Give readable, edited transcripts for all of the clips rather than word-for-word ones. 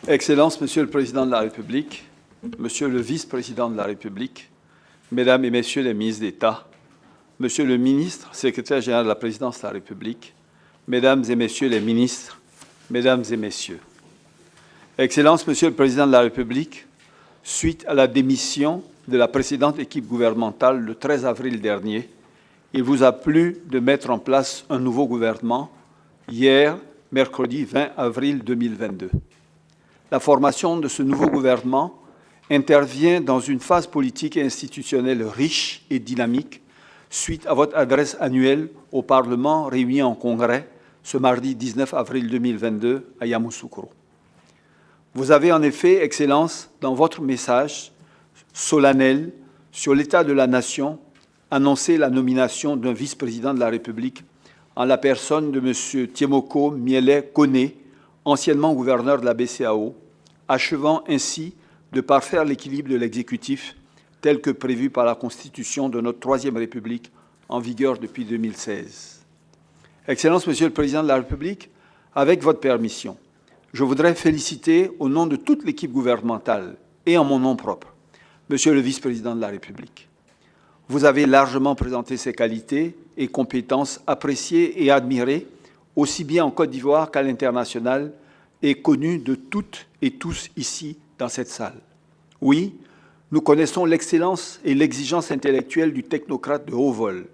Excellences, Monsieur le Président de la République, Monsieur le Vice-président de la République, Mesdames et Messieurs les ministres d'État, Monsieur le Ministre, Secrétaire général de la Présidence de la République, Mesdames et Messieurs les ministres, Mesdames et Messieurs. Excellences, Monsieur le Président de la République, suite à la démission de la précédente équipe gouvernementale le 13 avril dernier, il vous a plu de mettre en place un nouveau gouvernement hier, mercredi 20 avril 2022. La formation de ce nouveau gouvernement intervient dans une phase politique et institutionnelle riche et dynamique suite à votre adresse annuelle au Parlement réuni en congrès ce mardi 19 avril 2022 à Yamoussoukro. Vous avez en effet, Excellence, dans votre message solennel sur l'état de la nation, annoncé la nomination d'un vice-président de la République en la personne de M. Tiemoko Miele Kone, anciennement gouverneur de la BCEAO, achevant ainsi de parfaire l'équilibre de l'exécutif tel que prévu par la Constitution de notre Troisième République en vigueur depuis 2016. Excellence, Monsieur le Président de la République, avec votre permission, je voudrais féliciter au nom de toute l'équipe gouvernementale et en mon nom propre, Monsieur le Vice-président de la République. Vous avez largement présenté ces qualités et compétences appréciées et admirées, aussi bien en Côte d'Ivoire qu'à l'international, et connues de toutes et tous ici dans cette salle. Oui, nous connaissons l'excellence et l'exigence intellectuelle du technocrate de haut vol.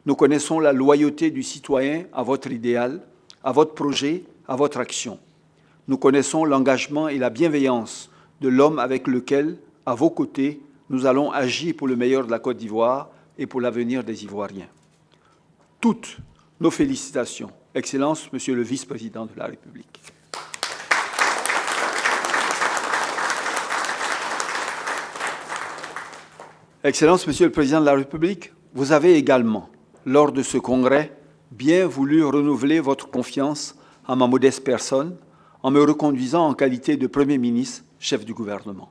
Nous connaissons la loyauté du citoyen à votre idéal, à votre projet, à votre action. Nous connaissons l'engagement et la bienveillance de l'homme avec lequel, à vos côtés, nous allons agir pour le meilleur de la Côte d'Ivoire et pour l'avenir des Ivoiriens. Toutes nos félicitations, Excellence, Monsieur le Vice-président de la République. Excellence, Monsieur le Président de la République, vous avez également, lors de ce congrès, bien voulu renouveler votre confiance en ma modeste personne en me reconduisant en qualité de Premier ministre, chef du gouvernement.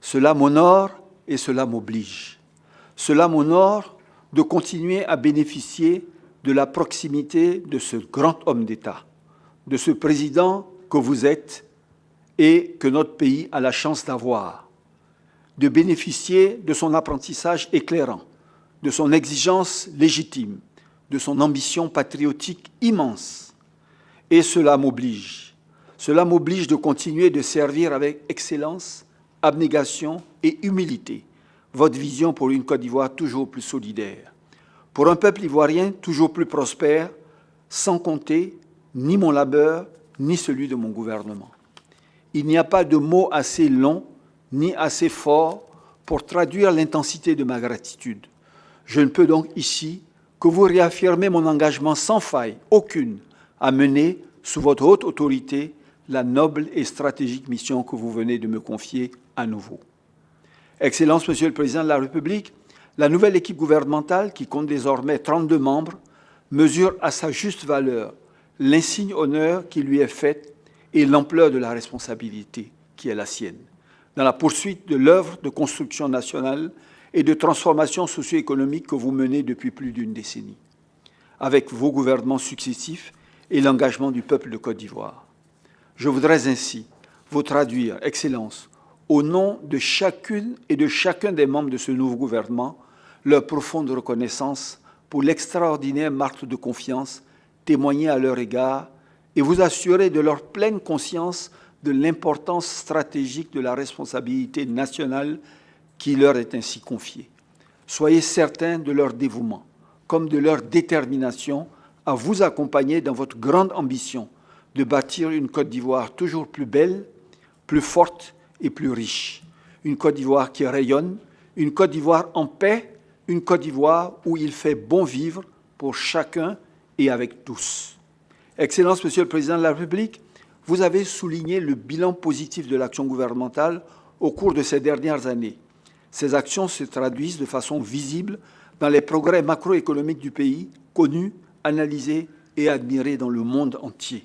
Cela m'honore et cela m'oblige. Cela m'honore de continuer à bénéficier de la proximité de ce grand homme d'État, de ce président que vous êtes et que notre pays a la chance d'avoir, de bénéficier de son apprentissage éclairant, de son exigence légitime, de son ambition patriotique immense. Et cela m'oblige. Cela m'oblige de continuer de servir avec excellence, abnégation et humilité votre vision pour une Côte d'Ivoire toujours plus solidaire, pour un peuple ivoirien toujours plus prospère, sans compter ni mon labeur, ni celui de mon gouvernement. Il n'y a pas de mots assez longs ni assez fort pour traduire l'intensité de ma gratitude. Je ne peux donc ici que vous réaffirmer mon engagement sans faille, aucune, à mener, sous votre haute autorité, la noble et stratégique mission que vous venez de me confier à nouveau. Excellence, Monsieur le Président de la République, la nouvelle équipe gouvernementale, qui compte désormais 32 membres, mesure à sa juste valeur l'insigne honneur qui lui est fait et l'ampleur de la responsabilité qui est la sienne, dans la poursuite de l'œuvre de construction nationale et de transformation socio-économique que vous menez depuis plus d'une décennie, avec vos gouvernements successifs et l'engagement du peuple de Côte d'Ivoire. Je voudrais ainsi vous traduire, Excellence, au nom de chacune et de chacun des membres de ce nouveau gouvernement, leur profonde reconnaissance pour l'extraordinaire marque de confiance témoignée à leur égard et vous assurer de leur pleine conscience de l'importance stratégique de la responsabilité nationale qui leur est ainsi confiée. Soyez certains de leur dévouement, comme de leur détermination à vous accompagner dans votre grande ambition de bâtir une Côte d'Ivoire toujours plus belle, plus forte et plus riche. Une Côte d'Ivoire qui rayonne, une Côte d'Ivoire en paix, une Côte d'Ivoire où il fait bon vivre pour chacun et avec tous. Excellence, Monsieur le Président de la République, vous avez souligné le bilan positif de l'action gouvernementale au cours de ces dernières années. Ces actions se traduisent de façon visible dans les progrès macroéconomiques du pays, connus, analysés et admirés dans le monde entier,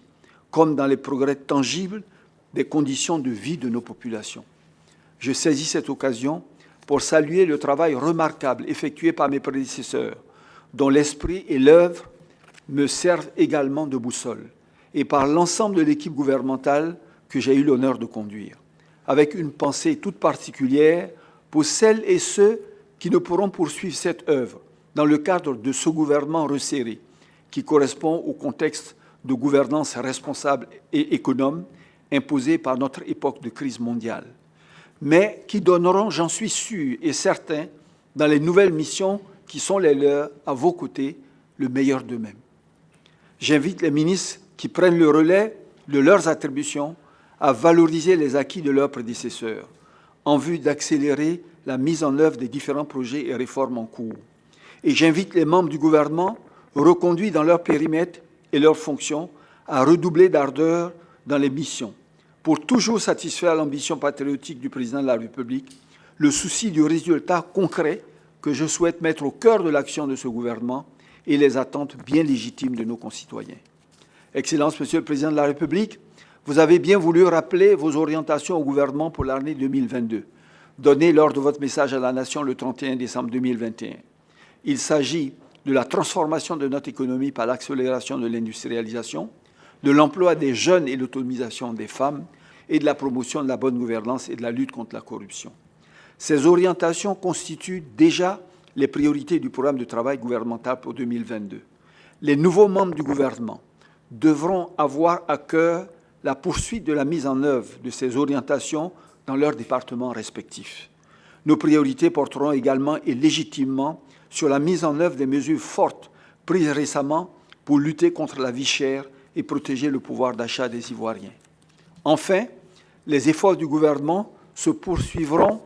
comme dans les progrès tangibles des conditions de vie de nos populations. Je saisis cette occasion pour saluer le travail remarquable effectué par mes prédécesseurs, dont l'esprit et l'œuvre me servent également de boussole, et par l'ensemble de l'équipe gouvernementale que j'ai eu l'honneur de conduire, avec une pensée toute particulière pour celles et ceux qui ne pourront poursuivre cette œuvre dans le cadre de ce gouvernement resserré qui correspond au contexte de gouvernance responsable et économe imposé par notre époque de crise mondiale, mais qui donneront, j'en suis sûr et certain, dans les nouvelles missions qui sont les leurs, à vos côtés, le meilleur d'eux-mêmes. J'invite les ministres qui prennent le relais de leurs attributions à valoriser les acquis de leurs prédécesseurs en vue d'accélérer la mise en œuvre des différents projets et réformes en cours. Et j'invite les membres du gouvernement reconduits dans leur périmètre et leurs fonctions à redoubler d'ardeur dans les missions pour toujours satisfaire l'ambition patriotique du président de la République, le souci du résultat concret que je souhaite mettre au cœur de l'action de ce gouvernement et les attentes bien légitimes de nos concitoyens. Excellence, Monsieur le Président de la République, vous avez bien voulu rappeler vos orientations au gouvernement pour l'année 2022, données lors de votre message à la Nation le 31 décembre 2021. Il s'agit de la transformation de notre économie par l'accélération de l'industrialisation, de l'emploi des jeunes et l'autonomisation des femmes, et de la promotion de la bonne gouvernance et de la lutte contre la corruption. Ces orientations constituent déjà les priorités du programme de travail gouvernemental pour 2022. Les nouveaux membres du gouvernement devront avoir à cœur la poursuite de la mise en œuvre de ces orientations dans leurs départements respectifs. Nos priorités porteront également et légitimement sur la mise en œuvre des mesures fortes prises récemment pour lutter contre la vie chère et protéger le pouvoir d'achat des Ivoiriens. Enfin, les efforts du gouvernement se poursuivront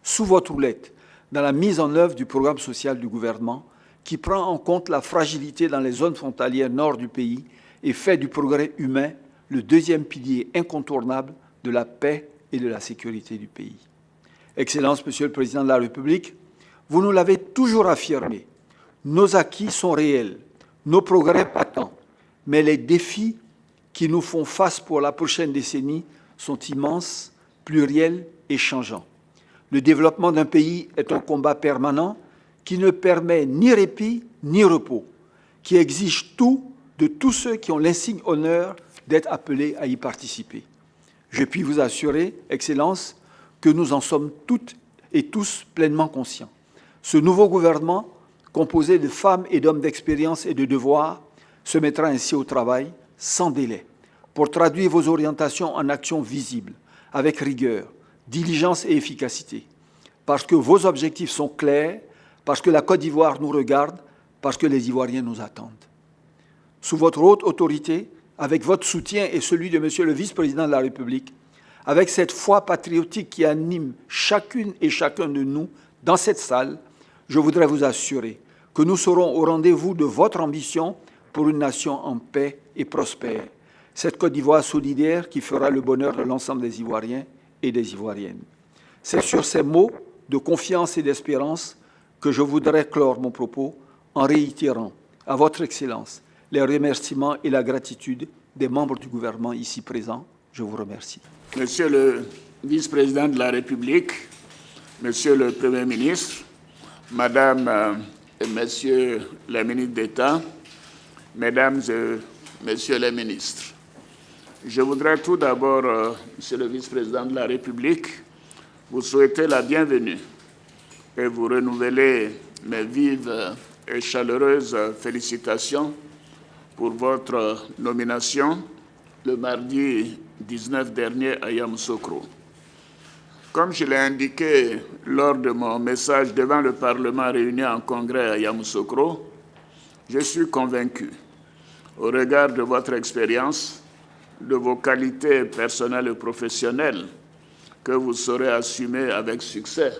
sous votre houlette dans la mise en œuvre du programme social du gouvernement qui prend en compte la fragilité dans les zones frontalières nord du pays et fait du progrès humain le deuxième pilier incontournable de la paix et de la sécurité du pays. Excellence, Monsieur le Président de la République, vous nous l'avez toujours affirmé, nos acquis sont réels, nos progrès patents, mais les défis qui nous font face pour la prochaine décennie sont immenses, pluriels et changeants. Le développement d'un pays est un combat permanent qui ne permet ni répit ni repos, qui exige tout de tous ceux qui ont l'insigne honneur d'être appelés à y participer. Je puis vous assurer, Excellence, que nous en sommes toutes et tous pleinement conscients. Ce nouveau gouvernement, composé de femmes et d'hommes d'expérience et de devoir, se mettra ainsi au travail, sans délai, pour traduire vos orientations en actions visibles, avec rigueur, diligence et efficacité, parce que vos objectifs sont clairs, parce que la Côte d'Ivoire nous regarde, parce que les Ivoiriens nous attendent. Sous votre haute autorité, avec votre soutien et celui de Monsieur le Vice-président de la République, avec cette foi patriotique qui anime chacune et chacun de nous dans cette salle, je voudrais vous assurer que nous serons au rendez-vous de votre ambition pour une nation en paix et prospère. Cette Côte d'Ivoire solidaire qui fera le bonheur de l'ensemble des Ivoiriens et des Ivoiriennes. C'est sur ces mots de confiance et d'espérance que je voudrais clore mon propos en réitérant à votre Excellence les remerciements et la gratitude des membres du gouvernement ici présents. Je vous remercie. Monsieur le vice-président de la République, Monsieur le Premier ministre, Madame et Messieurs les ministres d'État, Mesdames et Messieurs les ministres, je voudrais tout d'abord, Monsieur le vice-président de la République, vous souhaiter la bienvenue et vous renouveler mes vives et chaleureuses félicitations pour votre nomination le mardi 19 dernier à Yamoussoukro. Comme je l'ai indiqué lors de mon message devant le Parlement réuni en congrès à Yamoussoukro, je suis convaincu, au regard de votre expérience, de vos qualités personnelles et professionnelles, que vous saurez assumer avec succès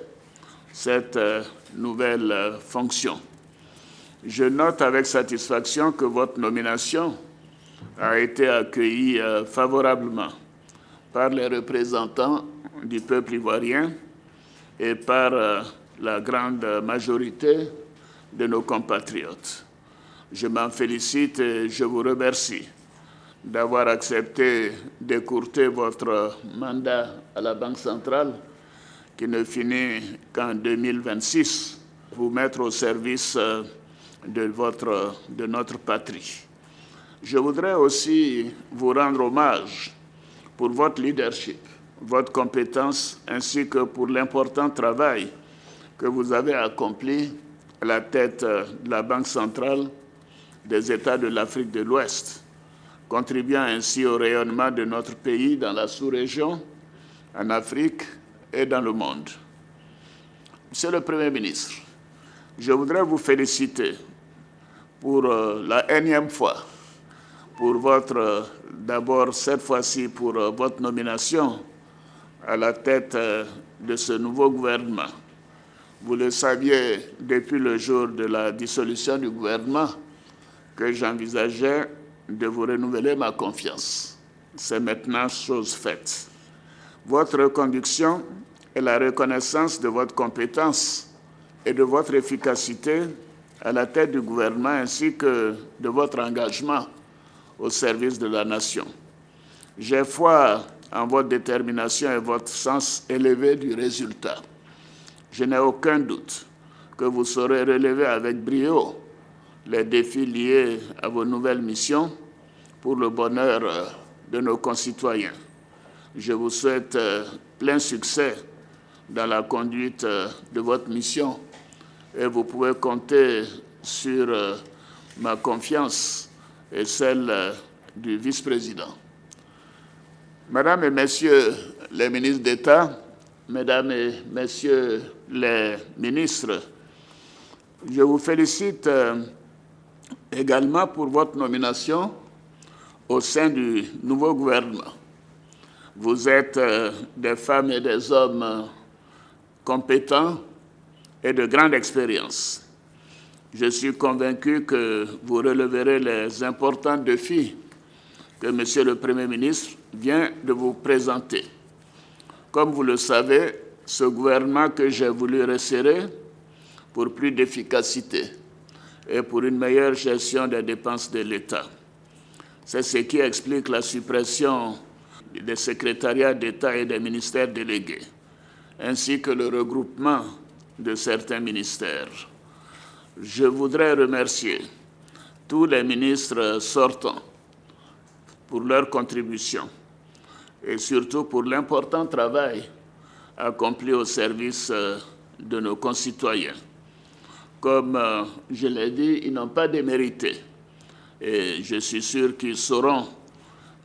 cette nouvelle fonction. Je note avec satisfaction que votre nomination a été accueillie favorablement par les représentants du peuple ivoirien et par la grande majorité de nos compatriotes. Je m'en félicite et je vous remercie d'avoir accepté d'écourter votre mandat à la Banque centrale, qui ne finit qu'en 2026, vous mettre au service de notre patrie. Je voudrais aussi vous rendre hommage pour votre leadership, votre compétence, ainsi que pour l'important travail que vous avez accompli à la tête de la Banque centrale des États de l'Afrique de l'Ouest, contribuant ainsi au rayonnement de notre pays dans la sous-région, en Afrique et dans le monde. Monsieur le Premier ministre, je voudrais vous féliciter pour la énième fois, pour d'abord cette fois-ci pour votre nomination à la tête de ce nouveau gouvernement. Vous le saviez depuis le jour de la dissolution du gouvernement que j'envisageais de vous renouveler ma confiance. C'est maintenant chose faite. Votre conduction et la reconnaissance de votre compétence et de votre efficacité à la tête du gouvernement ainsi que de votre engagement au service de la nation. J'ai foi en votre détermination et votre sens élevé du résultat. Je n'ai aucun doute que vous saurez relever avec brio les défis liés à vos nouvelles missions pour le bonheur de nos concitoyens. Je vous souhaite plein succès dans la conduite de votre mission et vous pouvez compter sur ma confiance et celle du vice-président. Mesdames et Messieurs les ministres d'État, Mesdames et Messieurs les ministres, je vous félicite également pour votre nomination au sein du nouveau gouvernement. Vous êtes des femmes et des hommes compétents et de grande expérience. Je suis convaincu que vous releverez les importants défis que Monsieur le Premier ministre vient de vous présenter. Comme vous le savez, ce gouvernement que j'ai voulu resserrer pour plus d'efficacité et pour une meilleure gestion des dépenses de l'État. C'est ce qui explique la suppression des secrétariats d'État et des ministères délégués, ainsi que le regroupement de certains ministères. Je voudrais remercier tous les ministres sortants pour leur contribution et surtout pour l'important travail accompli au service de nos concitoyens. Comme je l'ai dit, ils n'ont pas démérité et je suis sûr qu'ils sauront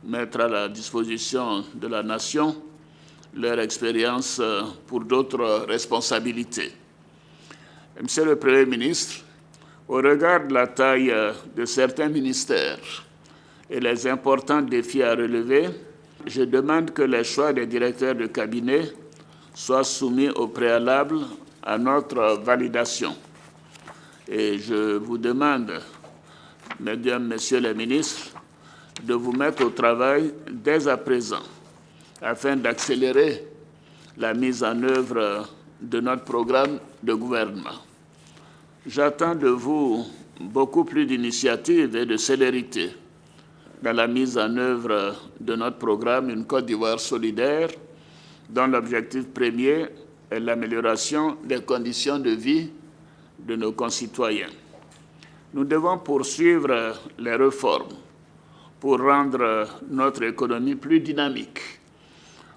mettre à la disposition de la nation leur expérience pour d'autres responsabilités. Monsieur le Premier ministre, au regard de la taille de certains ministères et les importants défis à relever, je demande que les choix des directeurs de cabinet soient soumis au préalable à notre validation. Et je vous demande, Mesdames, Messieurs les ministres, de vous mettre au travail dès à présent afin d'accélérer la mise en œuvre de notre programme de gouvernement. J'attends de vous beaucoup plus d'initiatives et de célérité dans la mise en œuvre de notre programme Une Côte d'Ivoire solidaire, dont l'objectif premier est l'amélioration des conditions de vie de nos concitoyens. Nous devons poursuivre les réformes pour rendre notre économie plus dynamique,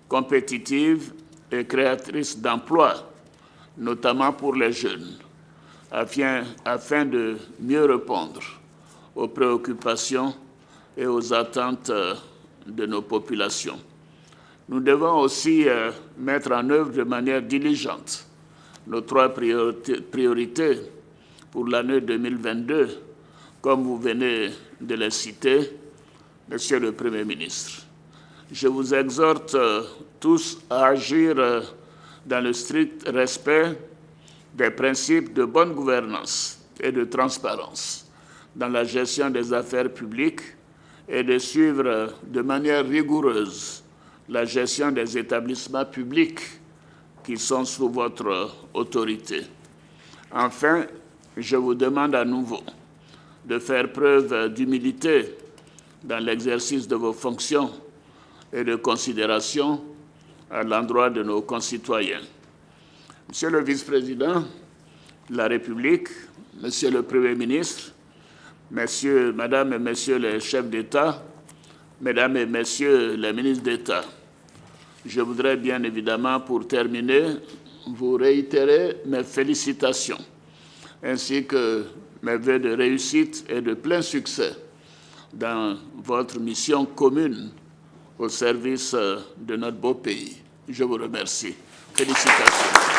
compétitive et créatrice d'emplois, notamment pour les jeunes, afin de mieux répondre aux préoccupations et aux attentes de nos populations. Nous devons aussi mettre en œuvre de manière diligente nos 3 priorités pour l'année 2022, comme vous venez de les citer, Monsieur le Premier ministre. Je vous exhorte tous à agir dans le strict respect des principes de bonne gouvernance et de transparence dans la gestion des affaires publiques et de suivre de manière rigoureuse la gestion des établissements publics qui sont sous votre autorité. Enfin, je vous demande à nouveau de faire preuve d'humilité dans l'exercice de vos fonctions et de considération à l'endroit de nos concitoyens. Monsieur le vice-président de la République, Monsieur le Premier ministre, Mesdames et Messieurs les chefs d'État, Mesdames et Messieurs les ministres d'État, je voudrais bien évidemment, pour terminer, vous réitérer mes félicitations, ainsi que mes vœux de réussite et de plein succès dans votre mission commune au service de notre beau pays. Je vous remercie. Félicitations.